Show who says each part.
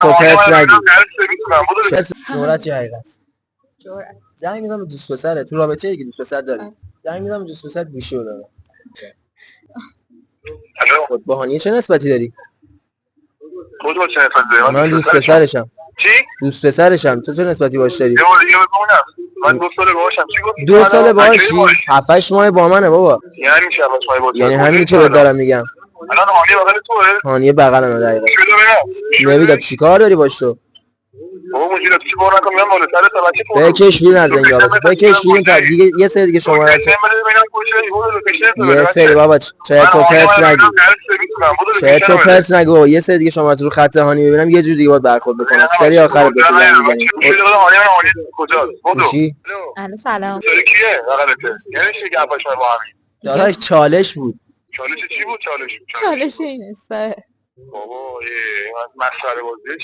Speaker 1: تو پرت نگی.
Speaker 2: جورت چه حقیقت؟
Speaker 3: جرأت.
Speaker 2: زنگ میدم به دوست پسره، تو رابطه ای که دوست پسر داری. زنگ میدم به دوست پسر گوشی رو داره. خود بهانیه چه نسبتی داری؟
Speaker 1: کدوم چه نسبتی داری؟
Speaker 2: من دوست پسرشم.
Speaker 1: چی؟
Speaker 2: دوست پسرشم. تو چه نسبتی باش داری؟
Speaker 1: یه بار دیگه بگم. من 2 سال باهاشم. چی گفتی؟
Speaker 2: 2 سال باشی؟ 7-8 ماه با منه بابا.
Speaker 1: یعنی چه 7 ماه با تو؟
Speaker 2: یعنی همینی که بهت دارم میگم.
Speaker 1: الان هانیه بغل توئه؟
Speaker 2: هانیه بغلمه دقیقاً.
Speaker 1: بده ببینم.
Speaker 2: نمیدم چیکار داری باش تو؟
Speaker 1: بابا مجید چی کار نکنم من بالا سرت بچه تو.
Speaker 2: بکش بیرون از این رابطه. بکش بیرون تا دیگه یه سری دیگه شماره یه سری بابا چرت و پرت نگو. چرت و پرت نگو. یه سری دیگه شماره رو خط هانی ببینم یه جور دیگه باید برخورد بکنم. سری آخرت بهت میگم.
Speaker 1: کجاست؟
Speaker 3: الو سلام.
Speaker 1: کیه بغلته؟ یعنی چی گپاش با همین؟
Speaker 2: داداش چالش بود.
Speaker 1: چالش چی بود چالش؟
Speaker 3: چالش اینه سه.
Speaker 1: بابا این مسخره بازی